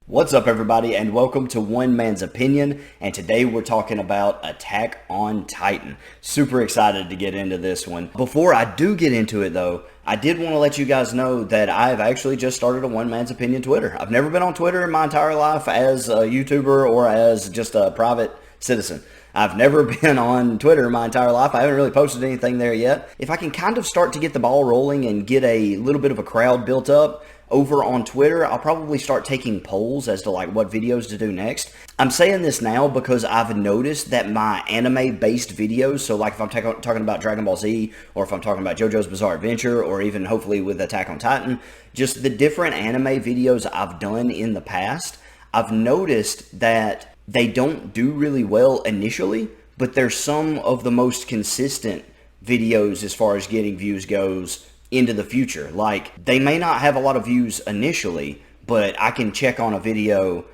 What's up, everybody, and welcome to One Man's Opinion. And today we're talking about Attack on Titan. Super excited to get into this one. Before I do get into it, though, I did want to let you guys know that I've actually just started a One Man's Opinion Twitter. I've never been on Twitter in my entire life as a YouTuber or as just a private citizen. I've never been on Twitter in my entire life. I haven't really posted anything there yet. If I can kind of start to get the ball rolling and get a little bit of a crowd built up over on Twitter, I'll probably start taking polls as to like what videos to do next. I'm saying this now because I've noticed that my anime-based videos, so like if I'm talking about Dragon Ball Z, or if I'm talking about JoJo's Bizarre Adventure, or even hopefully with Attack on Titan, just the different anime videos I've done in the past, I've noticed that they don't do really well initially, but they're some of the most consistent videos as far as getting views goes into the future. Like, they may not have a lot of views initially, but I can check on a video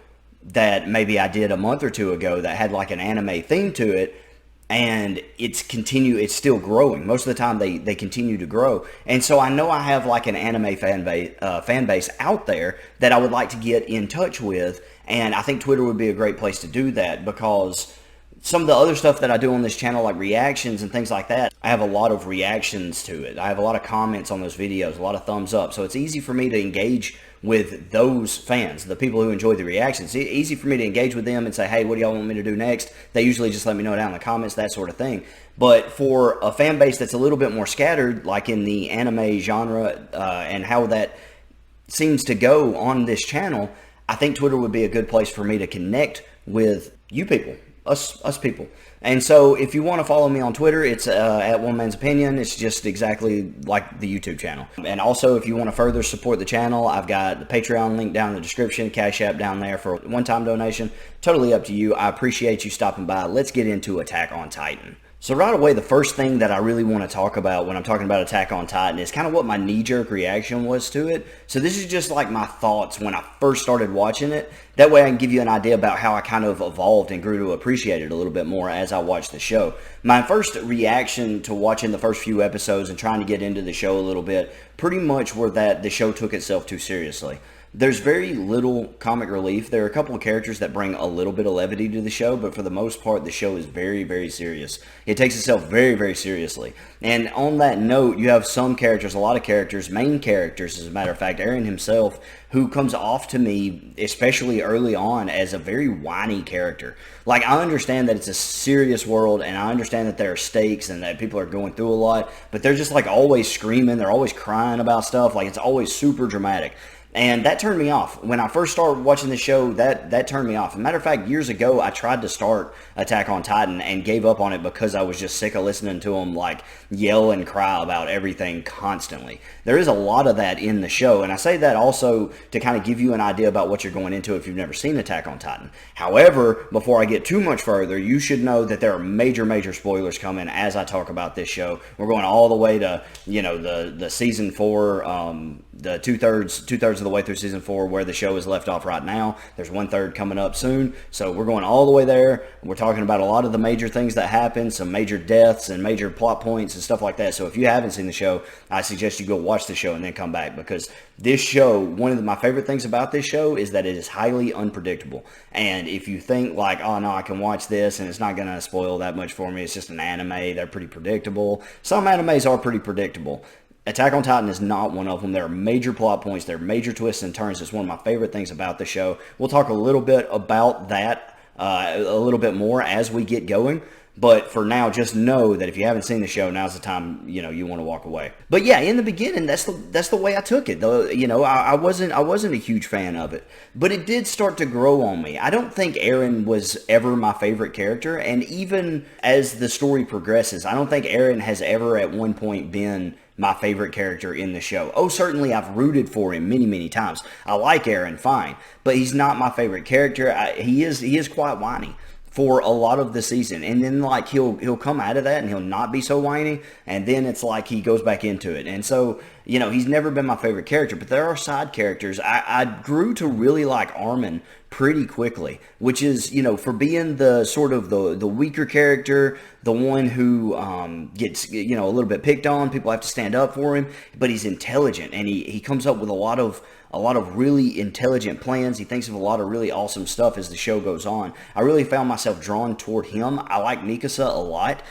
that maybe I did a month or two ago that had like an anime theme to it, and it's still growing. Most of the time they continue to grow. And so I know I have like an anime fan base out there that I would like to get in touch with, and I think Twitter would be a great place to do that, because some of the other stuff that I do on this channel, like reactions and things like that, I have a lot of reactions to it. I have a lot of comments on those videos, a lot of thumbs up. So it's easy for me to engage with those fans, the people who enjoy the reactions. It's easy for me to engage with them and say, hey, what do y'all want me to do next? They usually just let me know down in the comments, that sort of thing. But for a fan base that's a little bit more scattered, like in the anime genre and how that seems to go on this channel, I think Twitter would be a good place for me to connect with you people. Us people. And so if you want to follow me on Twitter, it's at One Man's Opinion. It's just exactly like the YouTube channel. And also, if you want to further support the channel, I've got the Patreon link down in the description, CashApp down there for a one-time donation. Totally up to you. I appreciate you stopping by. Let's get into Attack on Titan. So right away, the first thing that I really want to talk about when I'm talking about Attack on Titan is kind of what my knee-jerk reaction was to it. So this is just like my thoughts when I first started watching it. That way I can give you an idea about how I kind of evolved and grew to appreciate it a little bit more as I watched the show. My first reaction to watching the first few episodes and trying to get into the show a little bit pretty much were that the show took itself too seriously. There's very little comic relief. There are a couple of characters that bring a little bit of levity to the show, but for the most part, the show is very, very serious. It takes itself very, very seriously. And on that note, you have some characters, a lot of characters, main characters, as a matter of fact, Eren himself, who comes off to me, especially early on, as a very whiny character. Like, I understand that it's a serious world, and I understand that there are stakes and that people are going through a lot, but they're just like always screaming, they're always crying about stuff, like it's always super dramatic. And that turned me off. When I first started watching the show, that turned me off. As a matter of fact, years ago, I tried to start Attack on Titan and gave up on it because I was just sick of listening to them like yell and cry about everything constantly. There is a lot of that in the show, and I say that also to kind of give you an idea about what you're going into if you've never seen Attack on Titan. However, before I get too much further, you should know that there are major, major spoilers coming as I talk about this show. We're going all the way to, you know, the season 4, the two-thirds of the way through season 4 where the show is left off right now. There's 1/3 coming up soon, so we're going all the way there. We're talking about a lot of the major things that happen, some major deaths and major plot points and stuff like that. So if you haven't seen the show, I suggest you go watch the show and then come back, because this show, one of my favorite things about this show is that it is highly unpredictable. And if you think like, oh no, I can watch this and it's not going to spoil that much for me, it's just an anime, they're pretty predictable. Some animes are pretty predictable. Attack on Titan is not one of them. There are major plot points. There are major twists and turns. It's one of my favorite things about the show. We'll talk a little bit about that a little bit more as we get going. But for now, just know that if you haven't seen the show, now's the time, you know, you want to walk away. But yeah, in the beginning, that's the way I took it. Though, you know, I wasn't a huge fan of it, but it did start to grow on me. I don't think Eren was ever my favorite character, and even as the story progresses, I don't think Eren has ever at one point been my favorite character in the show. Oh, certainly I've rooted for him many, many times. I like Eren, fine, but he's not my favorite character. He is quite whiny for a lot of the season, and then like he'll come out of that and he'll not be so whiny, and then it's like he goes back into it. And so, you know, he's never been my favorite character, but there are side characters. I grew to really like Armin pretty quickly, which is, for being the sort of the weaker character, the one who gets, a little bit picked on. People have to stand up for him, but he's intelligent, and he comes up with a lot of really intelligent plans. He thinks of a lot of really awesome stuff as the show goes on. I really found myself drawn toward him. I like Mikasa a lot.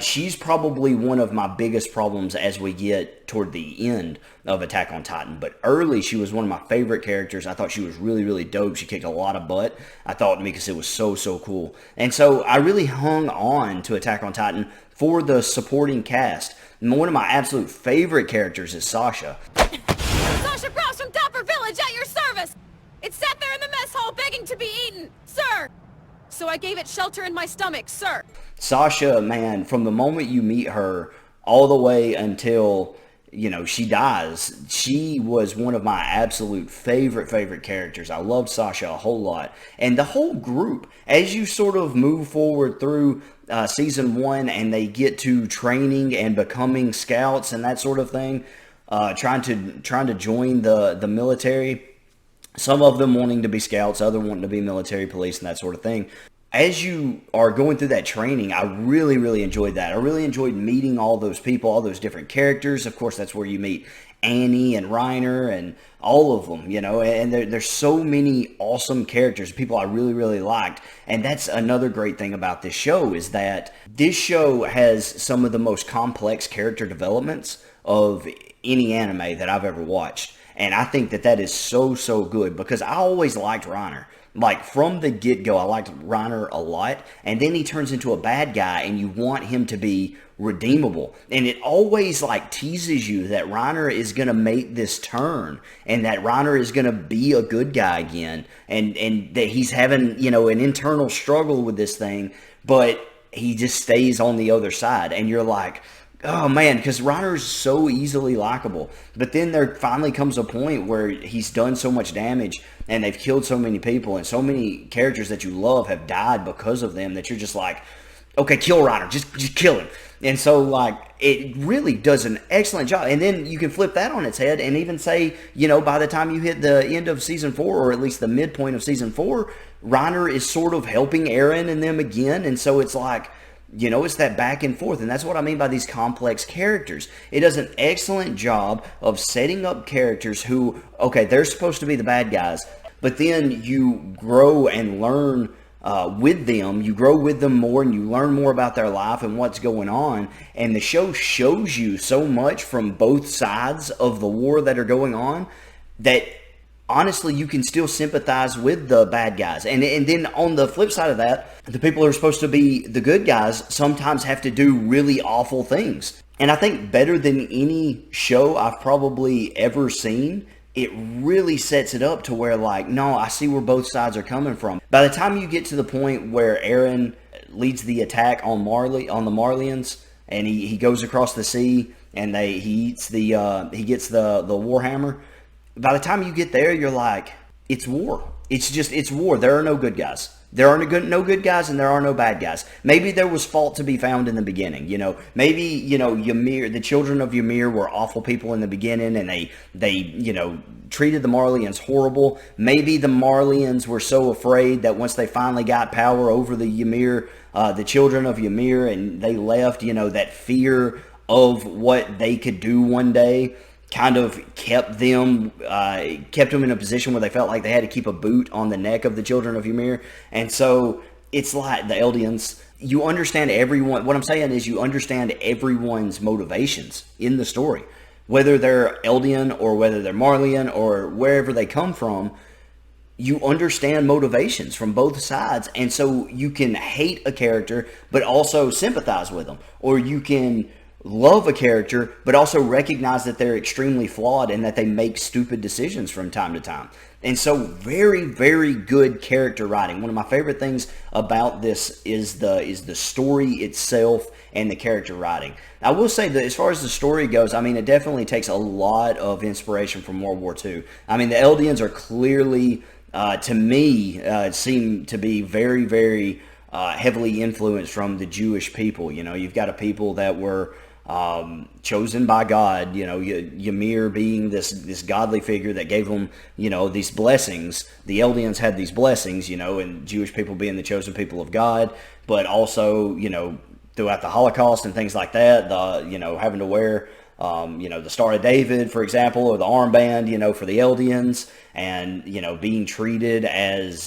She's probably one of my biggest problems as we get toward the end of Attack on Titan. But early, she was one of my favorite characters. I thought she was really, really dope. She kicked a lot of butt. I thought Mikasa was so, so cool. And so I really hung on to Attack on Titan for the supporting cast. And one of my absolute favorite characters is Sasha. Sasha Browse from Dapper Village at your service! It sat there in the mess hall begging to be eaten, sir! So I gave it shelter in my stomach, sir. Sasha, man, from the moment you meet her all the way until, she dies, she was one of my absolute favorite characters. I loved Sasha a whole lot. And the whole group, as you sort of move forward through season 1 and they get to training and becoming scouts and that sort of thing, trying to join the military, some of them wanting to be scouts, others wanting to be military police and that sort of thing. As you are going through that training, I really, really enjoyed that. I really enjoyed meeting all those people, all those different characters. Of course, that's where you meet Annie and Reiner and all of them, and there's so many awesome characters, people I really, really liked. And that's another great thing about this show, is that this show has some of the most complex character developments of any anime that I've ever watched. And I think that is so, so good, because I always liked Reiner. Like, from the get-go, I liked Reiner a lot, and then he turns into a bad guy, and you want him to be redeemable. And it always, teases you that Reiner is going to make this turn, and that Reiner is going to be a good guy again, and that he's having, an internal struggle with this thing, but he just stays on the other side, and you're like, oh man, because Reiner is so easily likable. But then there finally comes a point where he's done so much damage and they've killed so many people and so many characters that you love have died because of them, that you're just like, okay, kill Reiner, just kill him. And so, it really does an excellent job. And then you can flip that on its head and even say, by the time you hit the end of season 4, or at least the midpoint of season 4, Reiner is sort of helping Eren and them again. And so it's like, it's that back and forth, and that's what I mean by these complex characters. It does an excellent job of setting up characters who, okay, they're supposed to be the bad guys, but then you grow and learn with them. You grow with them more, and you learn more about their life and what's going on, and the show shows you so much from both sides of the war that are going on that honestly, you can still sympathize with the bad guys. And then on the flip side of that, the people who are supposed to be the good guys sometimes have to do really awful things. And I think better than any show I've probably ever seen, it really sets it up to where, no, I see where both sides are coming from. By the time you get to the point where Eren leads the attack on the Marleyans, and he goes across the sea, and he gets the Warhammer. By the time you get there, you're like, it's war. It's war. There are no good guys. There are no good guys, and there are no bad guys. Maybe there was fault to be found in the beginning. Maybe, Ymir, the children of Ymir were awful people in the beginning, and they treated the Marleyans horrible. Maybe the Marleyans were so afraid that once they finally got power over the Ymir, the children of Ymir, and they left, that fear of what they could do one day kind of kept them in a position where they felt like they had to keep a boot on the neck of the children of Ymir. And so it's like the Eldians. You understand everyone. What I'm saying is, you understand everyone's motivations in the story, whether they're Eldian or whether they're Marleyan or wherever they come from. You understand motivations from both sides, and so you can hate a character but also sympathize with them, or you can love a character but also recognize that they're extremely flawed and that they make stupid decisions from time to time. And so very, very good character writing. One of my favorite things about this is the story itself and the character writing. I will say that as far as the story goes, it definitely takes a lot of inspiration from World War II. The Eldians are clearly, to me, seem to be very, very heavily influenced from the Jewish people. You've got a people that were chosen by God, Ymir being this godly figure that gave them, these blessings. The Eldians had these blessings, and Jewish people being the chosen people of God, but also, throughout the Holocaust and things like that, having to wear, the Star of David, for example, or the armband, for the Eldians, and, being treated as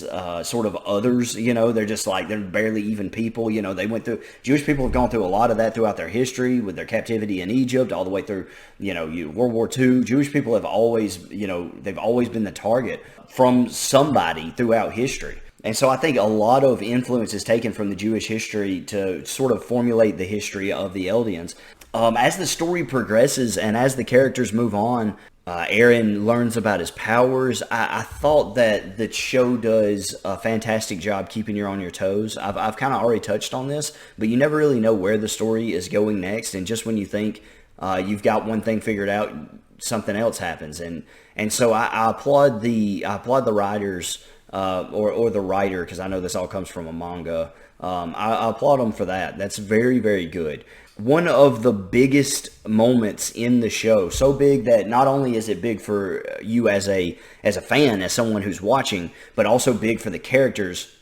sort of others, they're just like, they're barely even people, Jewish people have gone through a lot of that throughout their history with their captivity in Egypt, all the way through, World War II. Jewish people have always, they've always been the target from somebody throughout history. And so I think a lot of influence is taken from the Jewish history to sort of formulate the history of the Eldians. As the story progresses and as the characters move on, Aaron learns about his powers. I thought that the show does a fantastic job keeping you on your toes. I've kind of already touched on this, but you never really know where the story is going next. And just when you think you've got one thing figured out, something else happens. And so I applaud the writers. Or the writer, because I know this all comes from a manga. I applaud them for that. That's very, very good. One of the biggest moments in the show, so big that not only is it big for you as a fan, as someone who's watching, but also big for the characters,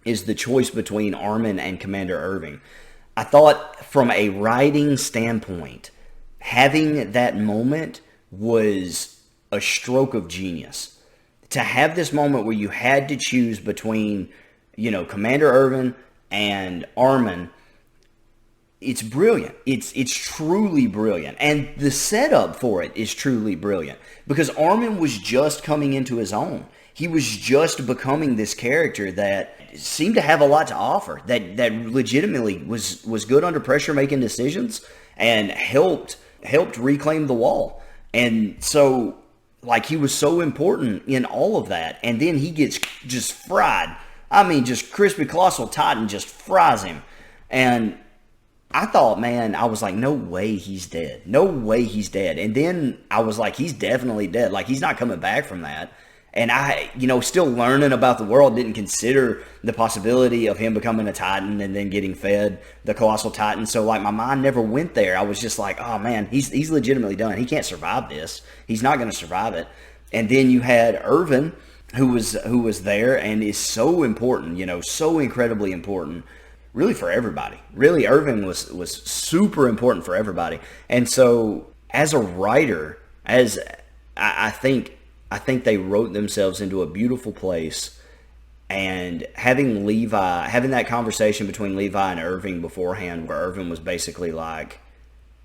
is the choice between Armin and Commander Irving. I thought from a writing standpoint, having that moment was a stroke of genius. To have this moment where you had to choose between, Commander Irving and Armin, it's brilliant. It's truly brilliant. And the setup for it is truly brilliant. Because Armin was just coming into his own. He was just becoming this character that seemed to have a lot to offer. That legitimately was good under pressure making decisions and helped reclaim the wall. And so, he was so important in all of that. And then he gets just fried. I mean, just crispy colossal Titan just fries him. And I thought, man, I was like, no way he's dead. No way he's dead. And then I was like, he's definitely dead. He's not coming back from that. And I, still learning about the world, didn't consider the possibility of him becoming a Titan and then getting fed the Colossal Titan. So, my mind never went there. I was just like, oh, man, he's legitimately done. He can't survive this. He's not going to survive it. And then you had Irving, who was there and is so important, so incredibly important, really for everybody. Really, Irving was super important for everybody. And so, as a writer, I think they wrote themselves into a beautiful place, and having that conversation between Levi and Irving beforehand, where Irving was basically like,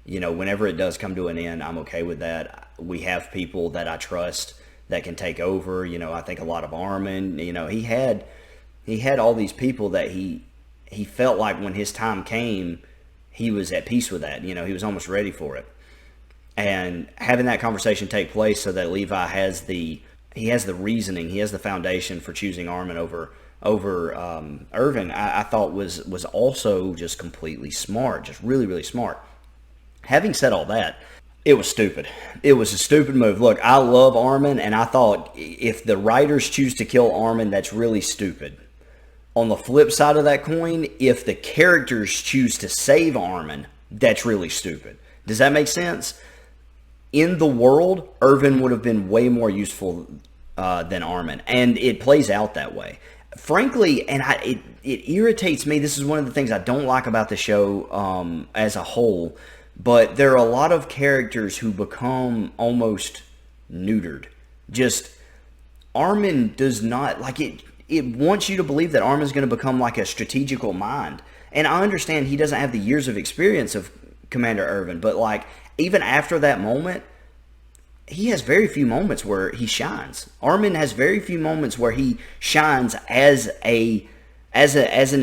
whenever it does come to an end, I'm okay with that. We have people that I trust that can take over. I think a lot of Armin, he had all these people that he felt like when his time came, he was at peace with that. He was almost ready for it. And having that conversation take place so that Levi has the reasoning, he has the foundation for choosing Armin over Irving, I thought was also just completely smart, just really, really smart. Having said all that, it was stupid. It was a stupid move. Look, I love Armin, and I thought if the writers choose to kill Armin, that's really stupid. On the flip side of that coin, if the characters choose to save Armin, that's really stupid. Does that make sense? In the world, Irving would have been way more useful than Armin, and it plays out that way. Frankly, and it irritates me. This is one of the things I don't like about the show as a whole, but there are a lot of characters who become almost neutered. Just, Armin does not, it wants you to believe that Armin's going to become like a strategical mind. And I understand he doesn't have the years of experience of Commander Irving, but even after that moment, he has very few moments where he shines. Armin has very few moments where he shines as an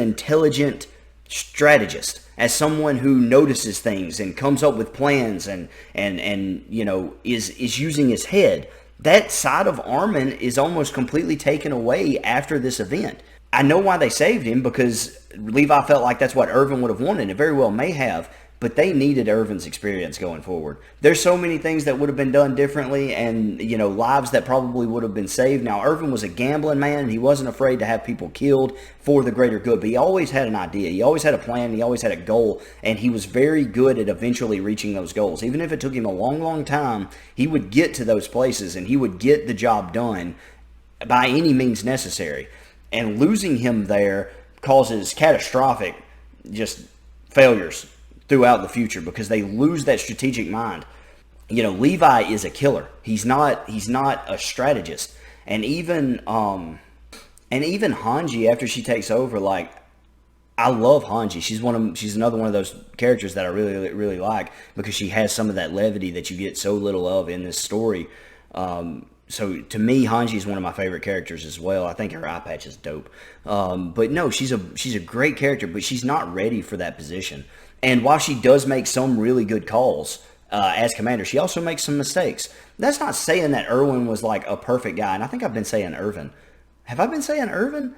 intelligent strategist, as someone who notices things and comes up with plans and is using his head. That side of Armin is almost completely taken away after this event. I know why they saved him, because Levi felt like that's what Irving would have wanted. It very well may have. but they needed Irvin's experience going forward. There's so many things that would have been done differently, and lives that probably would have been saved. Now, Irvin was a gambling man, and he wasn't afraid to have people killed for the greater good, but he always had an idea. He always had a plan. He always had a goal, and he was very good at eventually reaching those goals. Even if it took him a long, long time, he would get to those places, and he would get the job done by any means necessary. And losing him there causes catastrophic just failures throughout the future because they lose that strategic mind. Levi is a killer. He's not a strategist. And even Hanji, after she takes over, like, I love Hanji. She's another one of those characters that I really, really like because she has some of that levity that you get so little of in this story. So to me, Hanji is one of my favorite characters as well. I think her eye patch is dope. But no, she's a great character, but she's not ready for that position. And while she does make some really good calls as commander, she also makes some mistakes. That's not saying that Erwin was like a perfect guy. And I think I've been saying Irvin. Have I been saying Irvin?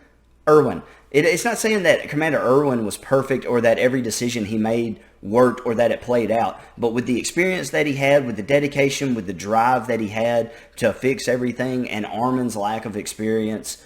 Irwin. It's not saying that Commander Irwin was perfect or that every decision he made worked or that it played out. But with the experience that he had, with the dedication, with the drive that he had to fix everything, and Armin's lack of experience,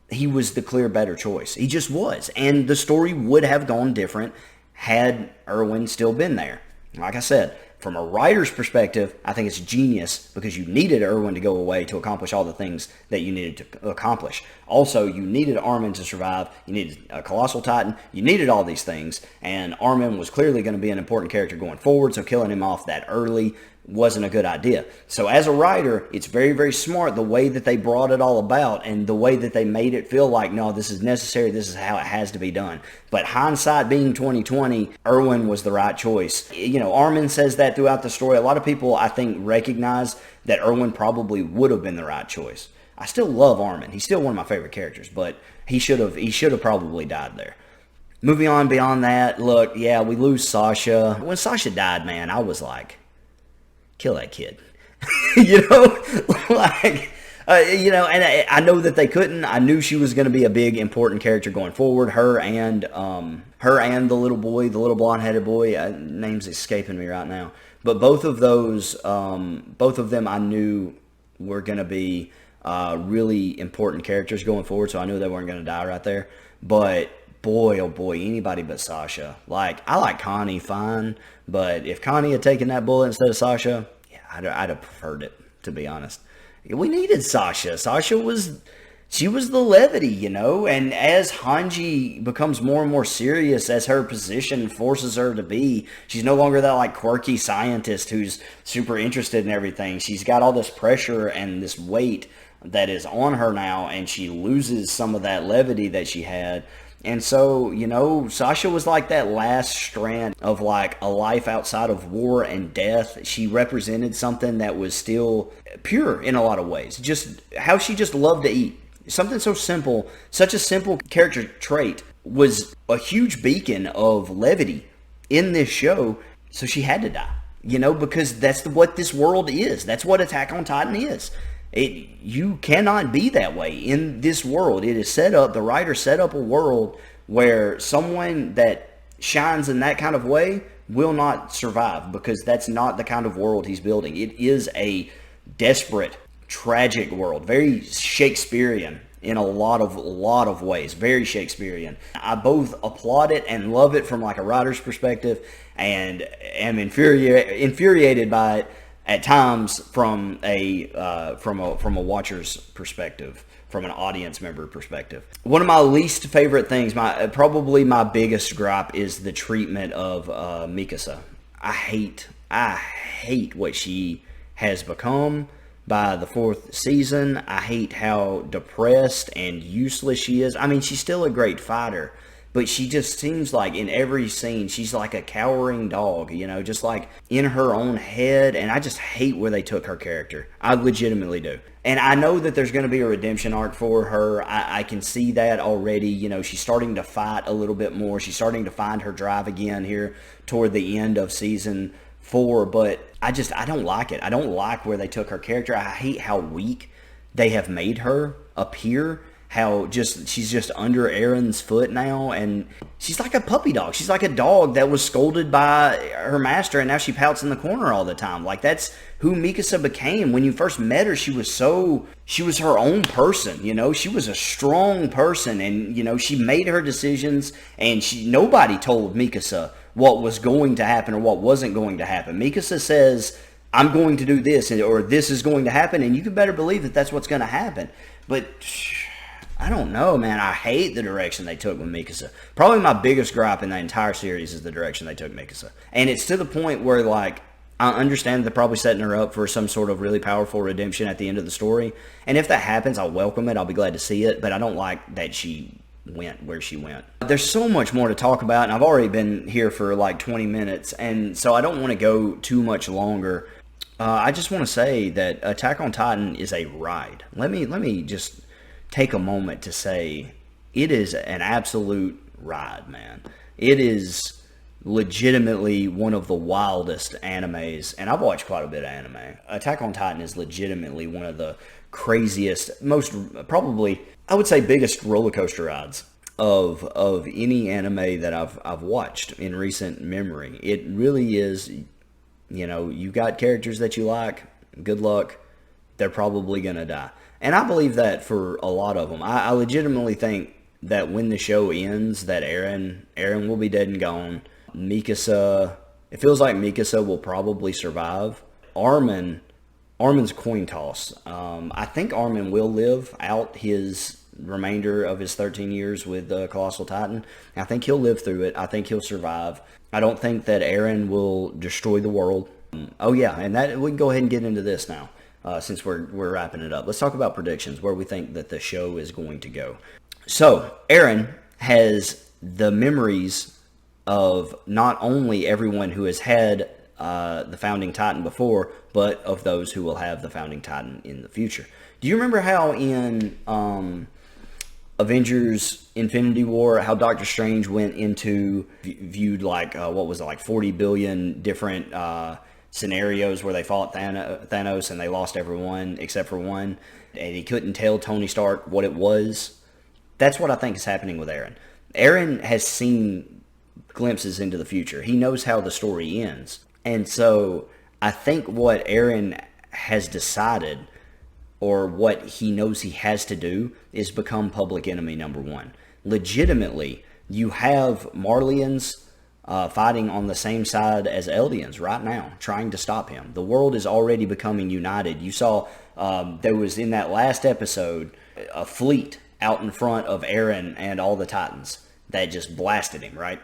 he was the clear better choice. He just was. And the story would have gone different had Irwin still been there. Like I said, from a writer's perspective, I think it's genius because you needed Irwin to go away to accomplish all the things that you needed to accomplish. Also, you needed Armin to survive. You needed a Colossal Titan. You needed all these things. And Armin was clearly going to be an important character going forward, so killing him off that early wasn't a good idea. So as a writer, it's very, very smart the way that they brought it all about and the way that they made it feel like, no, this is necessary, this is how it has to be done. But hindsight being 2020, Irwin was the right choice. Armin says that throughout the story. A lot of people, I think, recognize that Irwin probably would have been the right choice. I still love Armin. He's still one of my favorite characters, but he should have probably died there. Moving on beyond that, look, yeah, we lose Sasha. When Sasha died, man, I was like, kill that kid. And I know that they couldn't. I knew she was going to be a big, important character going forward. Her and the little boy, the little blonde-headed boy. Name's escaping me right now. But both of them I knew were going to be really important characters going forward, so I knew they weren't going to die right there. But boy, oh boy, anybody but Sasha. Like, I like Connie fine, but if Connie had taken that bullet instead of Sasha, yeah, I'd have preferred it, to be honest. We needed Sasha. Sasha was the levity, and as Hanji becomes more and more serious, as her position forces her to be, she's no longer that, like, quirky scientist who's super interested in everything. She's got all this pressure and this weight that is on her now, and she loses some of that levity that she had. And so, Sasha was like that last strand of like a life outside of war and death. She represented something that was still pure in a lot of ways. Just how she just loved to eat. Something so simple, such a simple character trait was a huge beacon of levity in this show. So she had to die, because that's what this world is. That's what Attack on Titan is. You cannot be that way in this world. It is set up, the writer set up a world where someone that shines in that kind of way will not survive because that's not the kind of world he's building. It is a desperate, tragic world, very Shakespearean in a lot of ways, very Shakespearean. I both applaud it and love it from like a writer's perspective and am infuriated by it at times from a watcher's perspective, from an audience member perspective. One of my least favorite things, probably my biggest gripe, is the treatment of Mikasa. I hate what she has become by the 4th season. I hate how depressed and useless she is. I mean, she's still a great fighter, but she just seems like in every scene, she's like a cowering dog, just like in her own head. And I just hate where they took her character. I legitimately do. And I know that there's going to be a redemption arc for her. I can see that already. She's starting to fight a little bit more. She's starting to find her drive again here toward the end of season 4. But I don't like it. I don't like where they took her character. I hate how weak they have made her appear. how she's just under Aaron's foot now, and she's like a puppy dog. She's like a dog that was scolded by her master, and now she pouts in the corner all the time. Like, that's who Mikasa became. When you first met her, she was her own person, you know. She was a strong person, and, you know, she made her decisions, and nobody told Mikasa what was going to happen or what wasn't going to happen. Mikasa says, I'm going to do this, or this is going to happen, and you can better believe that that's what's going to happen. But I don't know, man. I hate the direction they took with Mikasa. Probably my biggest gripe in the entire series is the direction they took Mikasa. And it's to the point where, like, I understand they're probably setting her up for some sort of really powerful redemption at the end of the story. And if that happens, I'll welcome it. I'll be glad to see it. But I don't like that she went where she went. There's so much more to talk about, and I've already been here for like 20 minutes. And so I don't want to go too much longer. I just want to say that Attack on Titan is a ride. Let me just take a moment to say it is an absolute ride, man. It is legitimately one of the wildest animes, and I've watched quite a bit of anime. Attack on Titan is legitimately one of the craziest, most, probably, I would say, biggest roller coaster rides of any anime that I've watched in recent memory. It really is. You know, you got characters that you like, good luck, they're probably going to die. And I believe that for a lot of them. I legitimately think that when the show ends, that Aaron will be dead and gone. Mikasa, it feels like Mikasa will probably survive. Armin's coin toss. I think Armin will live out his remainder of his 13 years with Colossal Titan. I think he'll live through it. I think he'll survive. I don't think that Aaron will destroy the world. Oh yeah, and that we can go ahead and get into this now, since we're wrapping it up. Let's talk about predictions, where we think that the show is going to go. So Aaron has the memories of not only everyone who has had the Founding Titan before, but of those who will have the Founding Titan in the future. Do you remember how in Avengers Infinity War, how Doctor Strange went into, viewed like, what was it, like 40 billion different scenarios where they fought Thanos and they lost everyone except for one, and he couldn't tell Tony Stark what it was? That's what I think is happening with Aaron. Aaron has seen glimpses into the future. He knows how the story ends. And so I think what Aaron has decided, or what he knows he has to do, is become public enemy number one. Legitimately, you have Marleyans fighting on the same side as Eldians right now, trying to stop him. The world is already becoming united. You saw there was, in that last episode, a fleet out in front of Aaron and all the Titans that just blasted him, right?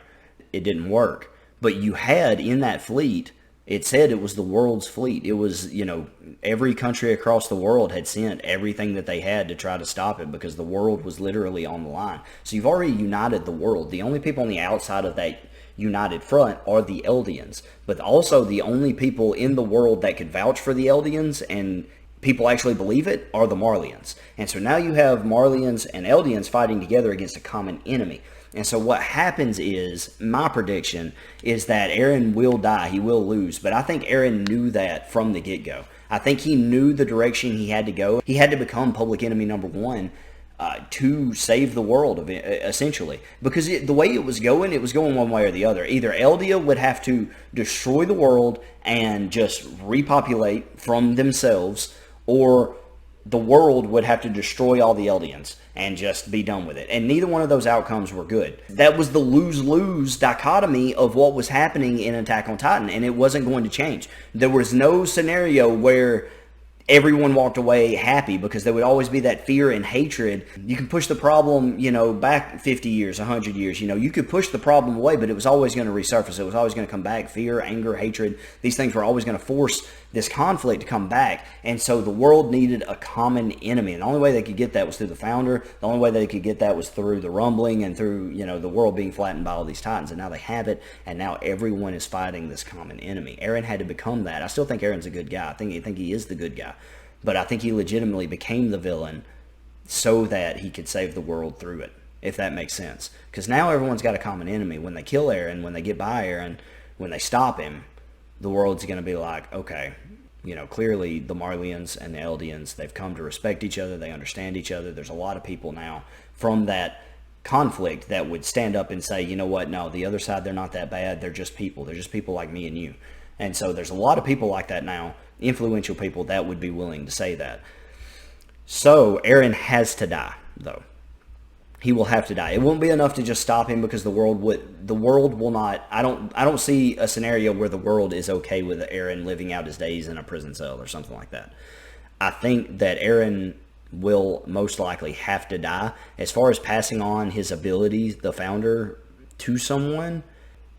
It didn't work. But you had in that fleet, it said it was the world's fleet. It was, you know, every country across the world had sent everything that they had to try to stop it, because the world was literally on the line. So you've already united the world. The only people on the outside of that united front are the Eldians. But also the only people in the world that could vouch for the Eldians and people actually believe it are the Marleyans. And so now you have Marleyans and Eldians fighting together against a common enemy. And so what happens is, my prediction is that Aaron will die. He will lose. But I think Aaron knew that from the get-go. I think he knew the direction he had to go. He had to become public enemy number one to save the world, essentially. Because the way it was going one way or the other. Either Eldia would have to destroy the world and just repopulate from themselves, or the world would have to destroy all the Eldians and just be done with it. And neither one of those outcomes were good. That was the lose-lose dichotomy of what was happening in Attack on Titan, and it wasn't going to change. There was no scenario where everyone walked away happy, because there would always be that fear and hatred. You can push the problem, you know, back 50 years, 100 years. You know, you could push the problem away, but it was always going to resurface. It was always going to come back. Fear, anger, hatred, these things were always going to force this conflict to come back. And so the world needed a common enemy. And the only way they could get that was through the Founder. The only way they could get that was through the rumbling and through, you know, the world being flattened by all these Titans. And now they have it, and now everyone is fighting this common enemy. Aaron had to become that. I still think Aaron's a good guy. I think he is the good guy. But I think he legitimately became the villain so that he could save the world through it, if that makes sense. Because now everyone's got a common enemy. When they kill Aaron, when they get by Aaron, when they stop him, the world's going to be like, okay, You know, clearly the Marleyans and the Eldians, they've come to respect each other. They understand each other. There's a lot of people now from that conflict that would stand up and say, you know what, no, the other side, they're not that bad. They're just people. They're just people like me and you. And so there's a lot of people like that now, influential people that would be willing to say that. So Eren has to die, though. He will have to die. It won't be enough to just stop him, because the world will not. I don't see a scenario where the world is okay with Eren living out his days in a prison cell or something like that. I think that Eren will most likely have to die. As far as passing on his abilities, the founder, to someone,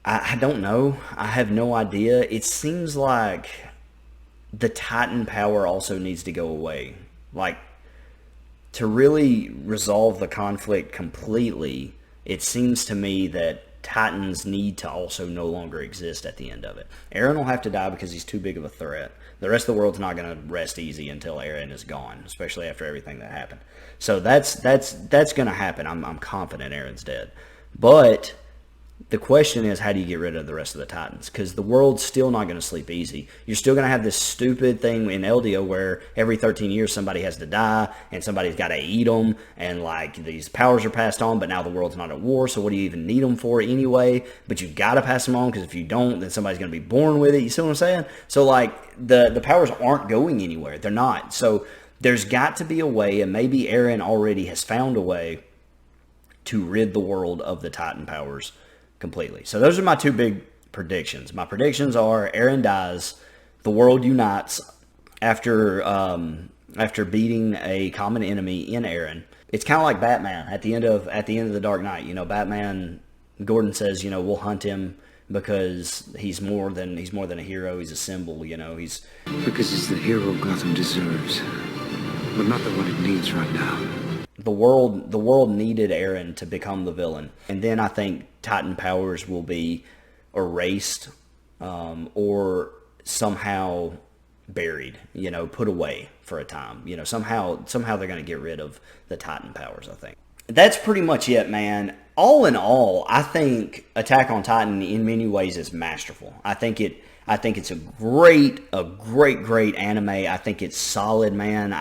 I don't know. I have no idea. It seems like the Titan power also needs to go away. Like, to really resolve the conflict completely, it seems to me that Titans need to also no longer exist at the end of it. Eren will have to die because he's too big of a threat. The rest of the world's not going to rest easy until Eren is gone, especially after everything that happened. So that's going to happen. I'm confident Eren's dead. But the question is, how do you get rid of the rest of the Titans? Because the world's still not going to sleep easy. You're still going to have this stupid thing in Eldia where every 13 years somebody has to die, and somebody's got to eat them, and like these powers are passed on, but now the world's not at war, so what do you even need them for anyway? But you've got to pass them on, because if you don't, then somebody's going to be born with it. You see what I'm saying? So like the powers aren't going anywhere. They're not. So there's got to be a way, and maybe Eren already has found a way to rid the world of the Titan powers completely. So those are my two big predictions. My predictions are Eren dies, the world unites after beating a common enemy in Eren. It's kind of like Batman at the end of the Dark Knight. You know, Batman, Gordon says, you know, we'll hunt him because he's more than a hero. He's a symbol. You know, because he's the hero Gotham deserves, but not the one it needs right now. The world needed Eren to become the villain, and then I think Titan powers will be erased or somehow buried, you know, put away for a time. You know, somehow they're going to get rid of the Titan powers, I think. That's pretty much it, man. All in all, I think Attack on Titan in many ways is masterful. I think it's a great anime. I think it's solid, man.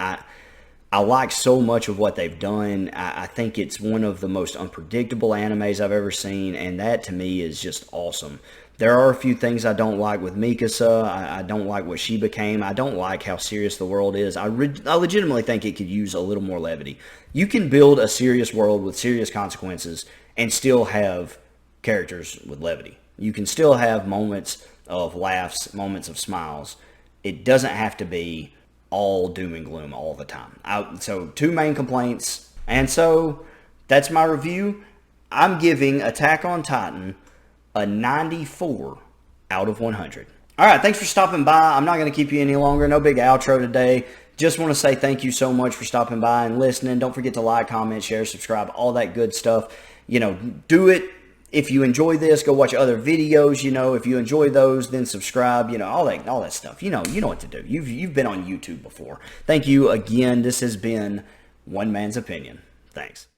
I like so much of what they've done. I think it's one of the most unpredictable animes I've ever seen, and that to me is just awesome. There are a few things I don't like with Mikasa. I don't like what she became. I don't like how serious the world is. I legitimately think it could use a little more levity. You can build a serious world with serious consequences and still have characters with levity. You can still have moments of laughs, moments of smiles. It doesn't have to be all doom and gloom all the time. So two main complaints. And so that's my review. I'm giving Attack on Titan a 94 out of 100. All right, thanks for stopping by. I'm not going to keep you any longer. No big outro today. Just want to say thank you so much for stopping by and listening. Don't forget to like, comment, share, subscribe, all that good stuff. You know, do it. If you enjoy this, go watch other videos. You know, if you enjoy those, then subscribe. You know, all that stuff. You know what to do. You've been on YouTube before. Thank you again. This has been One Man's Opinion. Thanks.